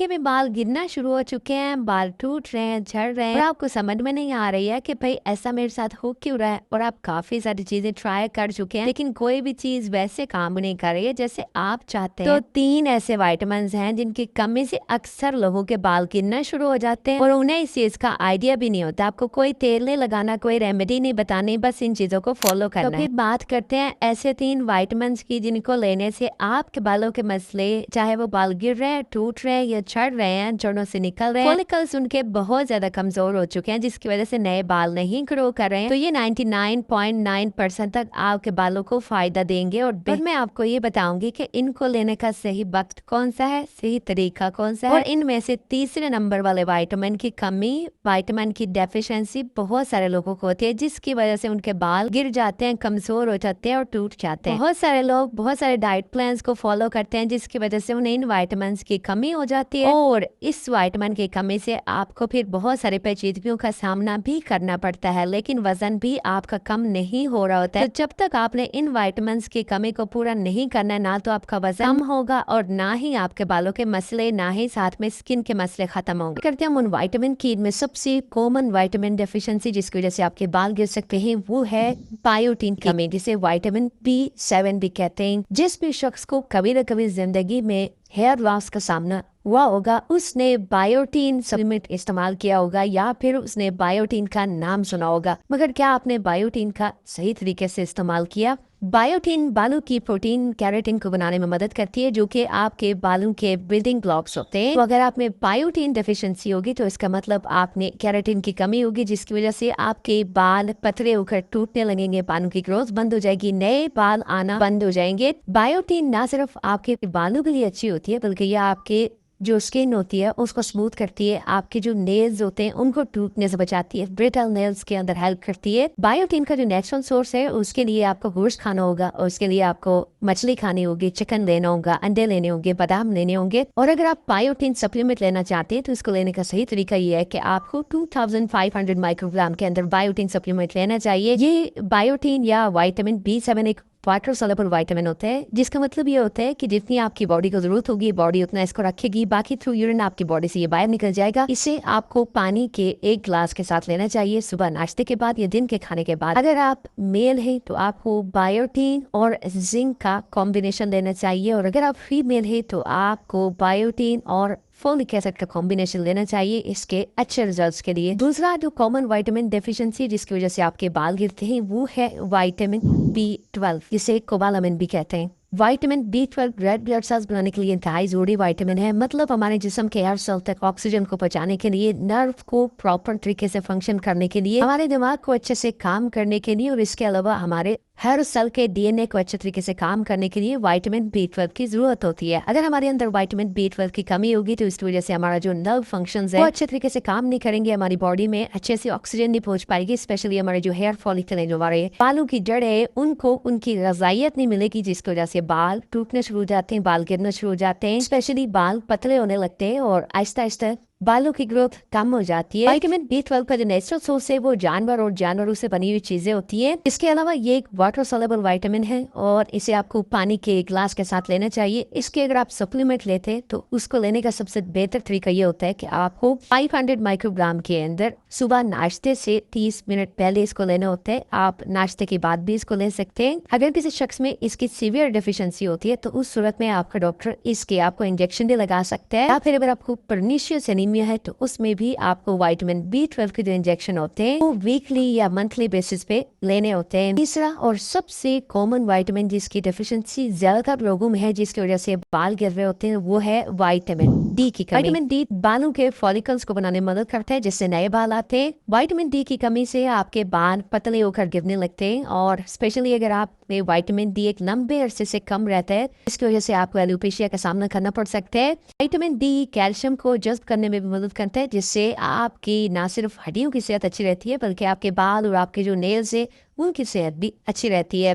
के भी बाल गिरना शुरू हो चुके हैं, बाल टूट रहे हैं, झड़ रहे हैं और आपको समझ में नहीं आ रही है कि भाई ऐसा मेरे साथ हो क्यों रहा है। और आप काफी सारी चीजें ट्राई कर चुके हैं लेकिन कोई भी चीज वैसे काम नहीं कर रही है जैसे आप चाहते हैं। तो 3 ऐसे विटामिन हैं जिनकी कमी से अक्सर लोगों के बाल गिरना शुरू हो जाते हैं और उन्हें इस चीज का आइडिया भी नहीं होता। आपको कोई तेल नहीं लगाना, कोई रेमेडी नहीं बतानी, बस इन चीजों को फॉलो करना तो फिर बात करते हैं ऐसे 3 विटामिन की जिनको लेने से आपके बालों के मसले, चाहे वो बाल गिर रहे हैं, टूट रहे हैं या झड़ रहे हैं, जड़ों से निकल रहे हैं, फॉलिकल्स उनके बहुत ज्यादा कमजोर हो चुके हैं जिसकी वजह से नए बाल नहीं ग्रो कर रहे हैं, तो ये 99.9% तक आपके बालों को फायदा देंगे। और मैं आपको ये बताऊंगी कि इनको लेने का सही वक्त कौन सा है, सही तरीका कौन सा है। और इनमें से तीसरे नंबर वाले विटामिन की कमी, विटामिन की डेफिशिएंसी बहुत सारे लोगों को होती है जिसकी वजह से उनके बाल गिर जाते हैं, कमजोर हो जाते हैं और टूट जाते हैं। बहुत सारे लोग बहुत सारे डाइट प्लान्स को फॉलो करते हैं जिसकी वजह से उन्हें इन विटामिन की कमी हो जाती है और इस विटामिन की कमी से आपको फिर बहुत सारे पेचीदगियों का सामना भी करना पड़ता है, लेकिन वजन भी आपका कम नहीं हो रहा होता है। तो जब तक आपने इन विटामिन की कमी को पूरा नहीं करना है, ना तो आपका वजन कम होगा और ना ही आपके बालों के मसले, ना ही साथ में स्किन के मसले खत्म होंगे। करते हैं हम उन विटामिन की में सबसे कॉमन विटामिन डेफिशिएंसी जिसकी वजह से आपके बाल गिर सकते हैं, वो है बायोटीन की कमी, जिसे विटामिन B7 भी कहते हैं। जिस भी शख्स को कभी न कभी जिंदगी में हेयर लॉस का सामना हुआ होगा, उसने बायोटीन सप्लीमेंट इस्तेमाल किया होगा या फिर उसने बायोटीन का नाम सुना होगा, मगर क्या आपने बायोटीन का सही तरीके से इस्तेमाल किया? बायोटीन बालों की प्रोटीन कैरेटिन को बनाने में मदद करती है जो कि आपके बालों के बिल्डिंग ब्लॉक्स होते हैं। तो अगर आप में बायोटीन डेफिशिएंसी होगी तो इसका मतलब आपने कैरेटिन की कमी होगी जिसकी वजह से आपके बाल पतले होकर टूटने लगेंगे, बालों की ग्रोथ बंद हो जाएगी, नए बाल आना बंद हो जाएंगे। बायोटीन ना सिर्फ आपके बालों के लिए अच्छी होती है बल्कि यह आपके जो स्किन होती है उसको स्मूथ करती है, आपके जो नेल्स होते हैं उनको टूटने से बचाती है, ब्रिटल नेल्स के अंदर हेल्प करती है। बायोटीन का जो नेचुरल सोर्स है उसके लिए आपको गोश्त खाना होगा और उसके लिए आपको मछली खानी होगी, चिकन लेना होगा, अंडे लेने होंगे, बादाम लेने होंगे। और अगर आप बायोटीन सप्लीमेंट लेना चाहते हैं तो इसको लेने का सही तरीका ये है कि आपको 2500 माइक्रोग्राम के अंदर बायोटीन सप्लीमेंट लेना चाहिए। ये बायोटीन या विटामिन B7 एक वाटर सोलेबल विटामिन होता है जिसका मतलब ये होता है कि जितनी आपकी बॉडी को जरूरत होगी बॉडी उतना इसको रखेगी, बाकी थ्रू यूरिन आपकी बॉडी से ये बाहर निकल जाएगा। इसे आपको पानी के 1 ग्लास के साथ लेना चाहिए सुबह नाश्ते के बाद या दिन के खाने के बाद। अगर आप मेल हैं तो आपको बायोटीन और जिंक का कॉम्बिनेशन लेना चाहिए और अगर आप फीमेल है तो आपको बायोटीन और फोलिक एसिड का कॉम्बिनेशन लेना चाहिए इसके अच्छे रिजल्ट्स के लिए। दूसरा जो कॉमन विटामिन डेफिशिएंसी जिसकी वजह से आपके बाल गिरते हैं वो है विटामिन B12, जिसे कोबालामिन भी कहते हैं। Vitamin B12 red blood cells बनाने के लिए इंतहाई जरूरी विटामिन है। मतलब हमारे जिस्म के हर सेल तक ऑक्सीजन को पहुंचाने के लिए, नर्व को प्रॉपर तरीके से फंक्शन करने के लिए, हमारे दिमाग को अच्छे से काम करने के लिए और इसके अलावा हमारे हर सेल के DNA को अच्छे तरीके से काम करने के लिए विटामिन B12 की जरूरत होती है। अगर हमारे अंदर विटामिन B12 की कमी होगी तो इसकी वजह से हमारा जो नर्व फंक्शंस है वो अच्छे तरीके से काम नहीं करेंगे, हमारी बॉडी में अच्छे से ऑक्सीजन नहीं पहुंच पाएगी, स्पेशली हमारे जो हेयर फॉलिकल है, जो हमारे बालों की जड़ है, उनको उनकी गजाइत नहीं मिलेगी जिसकी वजह से बाल टूटने शुरू हो जाते हैं, बाल गिरना शुरू हो जाते हैं, स्पेशली बाल पतले होने लगते हैं और आहिस्ता आहिस्ता बालों की ग्रोथ कम हो जाती है। विटामिन B12 का जो नेचुरल सोर्स है वो जानवर और जानवरों से बनी हुई चीजें होती हैं। इसके अलावा ये एक वाटर सोलेबल विटामिन है और इसे आपको पानी के 1 ग्लास के साथ लेना चाहिए। इसके अगर आप सप्लीमेंट लेते हैं तो उसको लेने का सबसे बेहतर तरीका ये होता है कि आपको 500 माइक्रोग्राम के अंदर सुबह नाश्ते से 30 मिनट पहले इसको लेना होता है। आप नाश्ते के बाद भी इसको ले सकते हैं। अगर किसी शख्स में इसकी सीवियर डेफिशिएंसी होती है तो उस सूरत में आपका डॉक्टर इसके आपको इंजेक्शन भी लगा सकता है, या फिर अगर आपको परनीशियस एनीमिया है तो उसमें भी आपको विटामिन B12 के जो इंजेक्शन होते हैं वो वीकली या मंथली बेसिस पे लेने होते हैं। तीसरा और सबसे कॉमन विटामिन जिसकी डेफिशिएंसी ज्यादातर लोगों में है जिसकी वजह से बाल गिर रहे होते हैं वो है विटामिन D की कमी। विटामिन D बालों के फॉलिकल्स को बनाने में मदद करता है जिससे नए बाल आते हैं। विटामिन D की कमी से आपके बाल पतले होकर गिरने लगते हैं और स्पेशली अगर आप में विटामिन D एक लंबे अरसे से कम रहता है इसकी वजह से आपको एलोपेशिया का सामना करना पड़ सकता है। विटामिन D कैल्शियम को जज्ब करने में भी मदद करता है जिससे आपकी ना सिर्फ हड्डियों की सेहत अच्छी रहती है बल्कि आपके बाल और आपके जो नेल्स है उनकी सेहत भी अच्छी रहती है।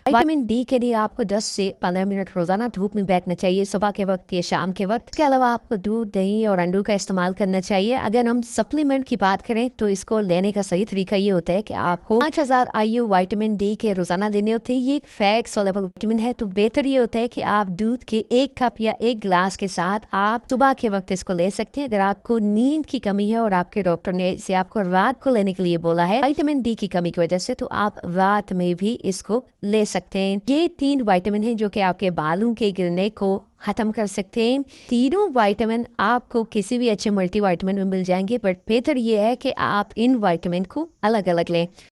विटामिन डी के लिए आपको 10 से 15 मिनट रोजाना धूप में बैठना चाहिए, सुबह के वक्त या शाम के वक्त। इसके अलावा आपको दूध, दही और अंडों का इस्तेमाल करना चाहिए। अगर हम सप्लीमेंट की बात करें तो इसको लेने का सही तरीका ये होता है कि आपको 5000 IU विटामिन डी के रोजाना देने होते हैं। ये एक फैट सोलेबल विटामिन है, तो बेहतर ये होता है कि आप दूध के 1 कप या 1 गिलास के साथ आप सुबह के वक्त इसको ले सकते हैं। अगर आपको नींद की कमी है और आपके डॉक्टर ने इसे आपको रात को लेने के लिए बोला है विटामिन डी की कमी की वजह से, तो आप रात में भी इसको ले सकते हैं। ये 3 विटामिन हैं जो कि आपके बालों के गिरने को खत्म कर सकते हैं। तीनों विटामिन आपको किसी भी अच्छे मल्टी विटामिन में मिल जाएंगे, बट बेहतर ये है कि आप इन विटामिन को अलग अलग लें।